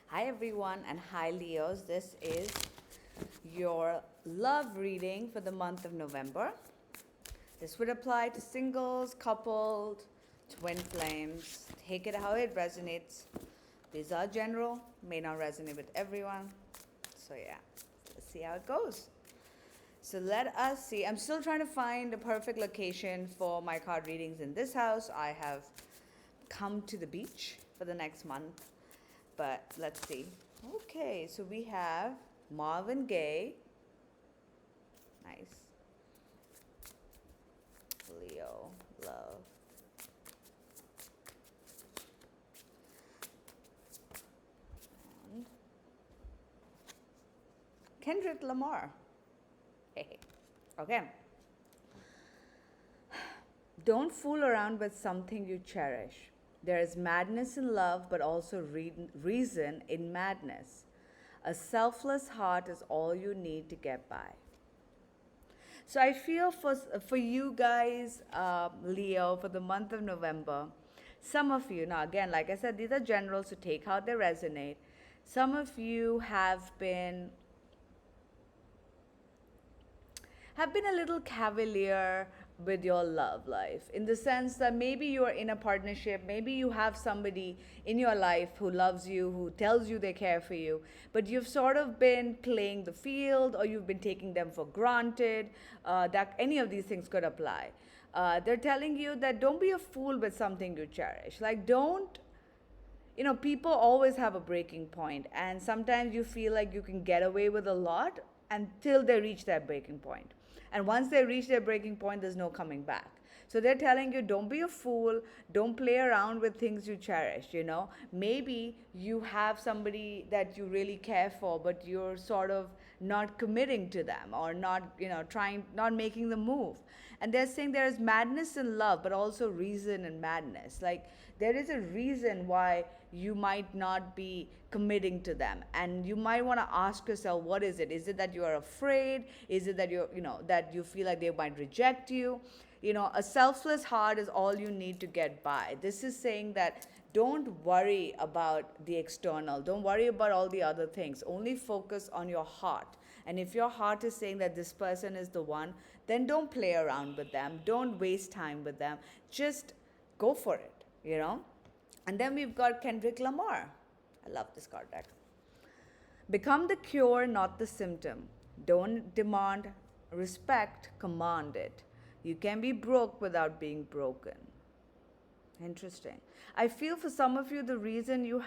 Hi everyone and hi Leos. This is your love reading for the month of November. This would apply to singles, coupled, twin flames. Take it how it resonates. These are general, may not resonate with everyone. So yeah, let's see how it goes. So let us see. I'm still trying to find the perfect location for my card readings in this house. I have come to the beach for the next month, but let's see. Okay, so we have Marvin Gaye. Nice. Leo, love. And Kendrick Lamar. Hey. Okay. Don't fool around with something you cherish. There is madness in love, but also reason in madness. A selfless heart is all you need to get by. So I feel for you guys, Leo, for the month of November, some of you, now again, like I said, these are generals, so take how they resonate. Some of you have been a little cavalier with your love life, in the sense that maybe you are in a partnership, maybe you have somebody in your life who loves you, who tells you they care for you, but you've sort of been playing the field, or you've been taking them for granted. That any of these things could apply. They're telling you that don't be a fool with something you cherish. Like, don't, people always have a breaking point, and sometimes you feel like you can get away with a lot until they reach that breaking point. And once they reach their breaking point, there's no coming back. So they're telling you, don't be a fool, don't play around with things you cherish. Maybe you have somebody that you really care for, but you're sort of not committing to them, or not, not making the move. And they're saying there is madness in love, but also reason in madness. Like, there is a reason why you might not be committing to them, and you might want to ask yourself, what is it? Is it that you are afraid? Is it that that you feel like they might reject you? A selfless heart is all you need to get by. This is saying that don't worry about the external, don't worry about all the other things, only focus on your heart. And if your heart is saying that this person is the one, then don't play around with them, don't waste time with them, just go for it. And then we've got Kendrick Lamar. I love this card deck. Become the cure, not the symptom. Don't demand respect, command it. You can be broke without being broken. Interesting. I feel for some of you, the reason you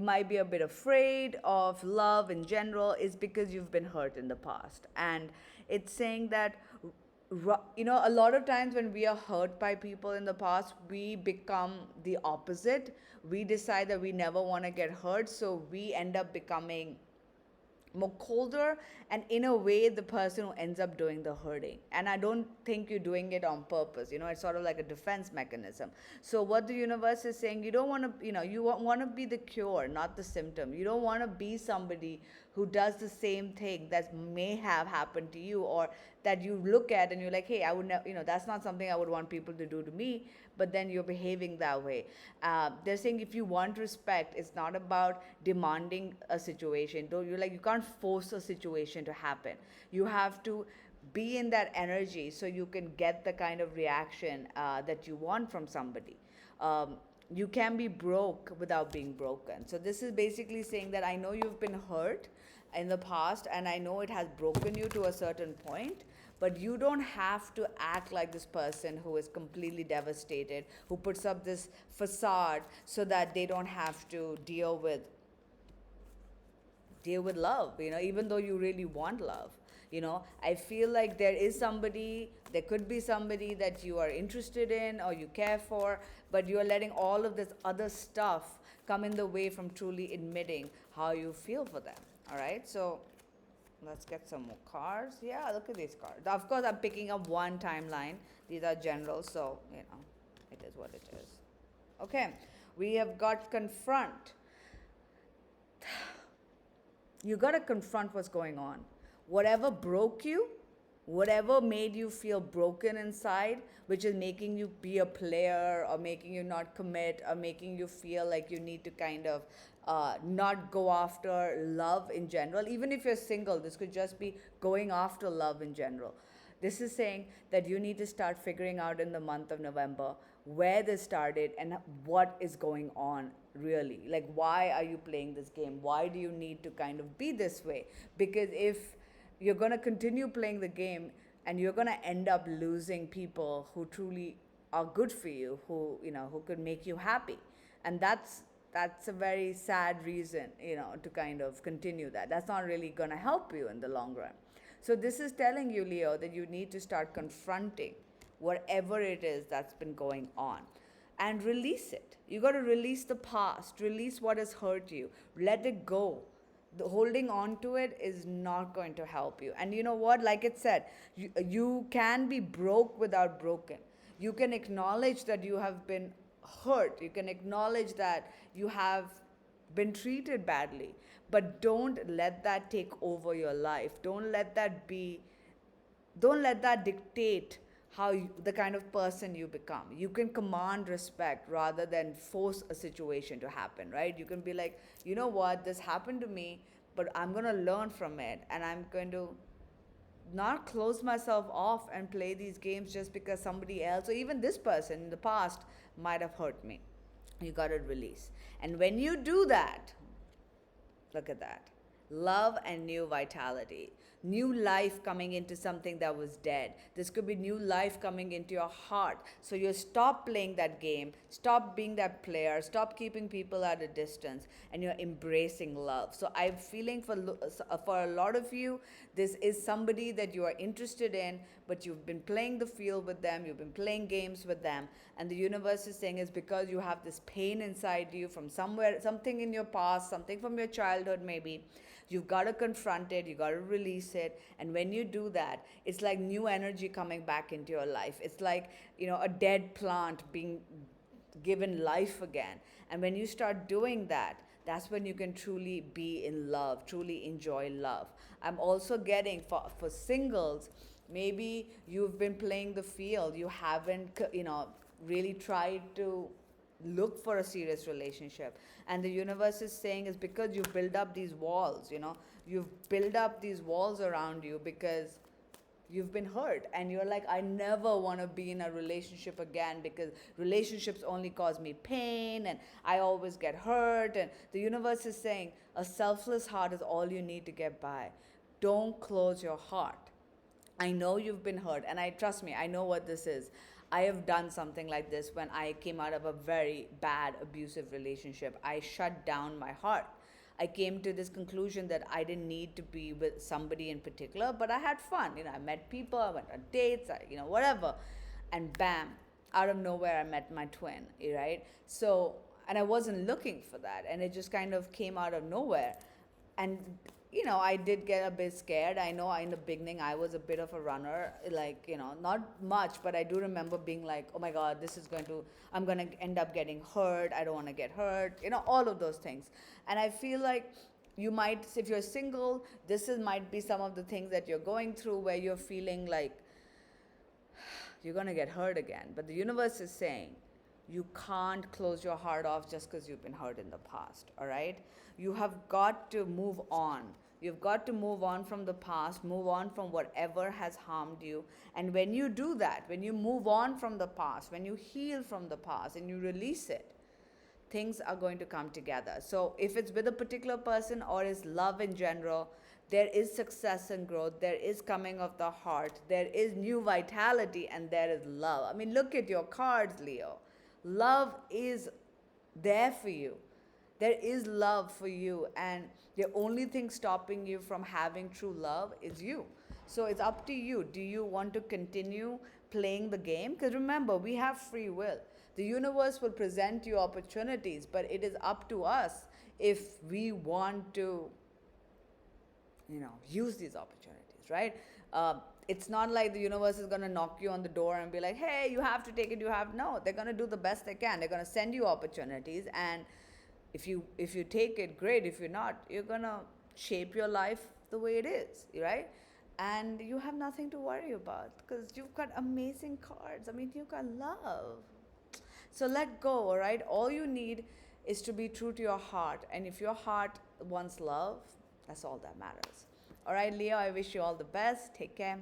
might be a bit afraid of love in general is because you've been hurt in the past. And it's saying that, a lot of times when we are hurt by people in the past, we become the opposite. We decide that we never want to get hurt, so we end up becoming more colder, and in a way the person who ends up doing the hurting. And I don't think you're doing it on purpose. It's sort of like a defense mechanism. So what the universe is saying, you don't want to, you want to be the cure, not the symptom. You don't want to be somebody who does the same thing that may have happened to you, or that you look at and you're like, hey, I would never, that's not something I would want people to do to me, but then you're behaving that way. They're saying if you want respect, it's not about demanding a situation. You can't force a situation to happen. You have to be in that energy so you can get the kind of reaction that you want from somebody. You can be broke without being broken. So this is basically saying that I know you've been hurt in the past, and I know it has broken you to a certain point, but you don't have to act like this person who is completely devastated, who puts up this facade so that they don't have to deal with love, even though you really want love. I feel like there could be somebody that you are interested in or you care for, but you are letting all of this other stuff come in the way from truly admitting how you feel for them. All right, so let's get some more cards. Yeah, look at these cards. Of course, I'm picking up one timeline. These are general, so it is what it is. Okay, we have got confront. You got to confront what's going on. Whatever broke you, whatever made you feel broken inside, which is making you be a player or making you not commit or making you feel like you need to kind of not go after love in general. Even if you're single, this could just be going after love in general. This is saying that you need to start figuring out in the month of November where this started and what is going on really. Like, why are you playing this game? Why do you need to kind of be this way? Because if you're going to continue playing the game and you're going to end up losing people who truly are good for you, who could make you happy. And that's a very sad reason, to kind of continue that. That's not really going to help you in the long run. So this is telling you, Leo, that you need to start confronting whatever it is that's been going on and release it. You got to release the past, release what has hurt you, let it go. The holding on to it is not going to help you. And you know what? Like it said, you can be broke without broken. You can acknowledge that you have been hurt. You can acknowledge that you have been treated badly. But don't let that take over your life. Don't let that dictate the kind of person you become. You can command respect rather than force a situation to happen, right? You can be like, you know what, this happened to me, but I'm going to learn from it, and I'm going to not close myself off and play these games just because somebody else or even this person in the past might have hurt me. You got to release. And when you do that, look at that. Love and new vitality. New life coming into something that was dead. This could be new life coming into your heart. So you stop playing that game, stop being that player, stop keeping people at a distance, and you're embracing love. So I'm feeling for a lot of you, this is somebody that you are interested in, but you've been playing the field with them, you've been playing games with them, and the universe is saying it's because you have this pain inside you from somewhere, something in your past, something from your childhood maybe. You've got to confront it, you got to release it. And when you do that, it's like new energy coming back into your life. It's like, a dead plant being given life again. And when you start doing that, that's when you can truly be in love, truly enjoy love. I'm also getting for singles, maybe you've been playing the field, you haven't, really tried to look for a serious relationship, and the universe is saying it's because you build up these walls. You've built up these walls around you because you've been hurt, and you're like, I never want to be in a relationship again because relationships only cause me pain and I always get hurt. And the universe is saying a selfless heart is all you need to get by. Don't close your heart. I know you've been hurt, and trust me, I know what this is. I have done something like this when I came out of a very bad abusive relationship. I shut down my heart. I came to this conclusion that I didn't need to be with somebody in particular, but I had fun. I met people, I went on dates, whatever. And bam, out of nowhere, I met my twin, right? So, and I wasn't looking for that, and it just kind of came out of nowhere. And I did get a bit scared. I know in the beginning I was a bit of a runner, like, not much, but I do remember being like, oh my God, I'm going to end up getting hurt. I don't want to get hurt, all of those things. And I feel like you might, if you're single, might be some of the things that you're going through where you're feeling like you're going to get hurt again. But the universe is saying, you can't close your heart off just because you've been hurt in the past, all right? You have got to move on. You've got to move on from the past, move on from whatever has harmed you. And when you do that, when you move on from the past, when you heal from the past and you release it, things are going to come together. So if it's with a particular person or is love in general, there is success and growth, there is coming of the heart, there is new vitality, and there is love. I mean, look at your cards, Leo. Love is there for you. There is love for you, and the only thing stopping you from having true love is you. So it's up to you. Do you want to continue playing the game? Because remember, we have free will. The universe will present you opportunities, but it is up to us if we want to, use these opportunities, right? It's not like the universe is going to knock you on the door and be like, hey, you have to take it, no, they're going to do the best they can. They're going to send you opportunities, and if you take it, great. If you're not, you're going to shape your life the way it is, right? and you have nothing to worry about because you've got amazing cards. I mean, you've got love. So let go, all right? All you need is to be true to your heart. And if your heart wants love, that's all that matters. All right, Leo, I wish you all the best. Take care.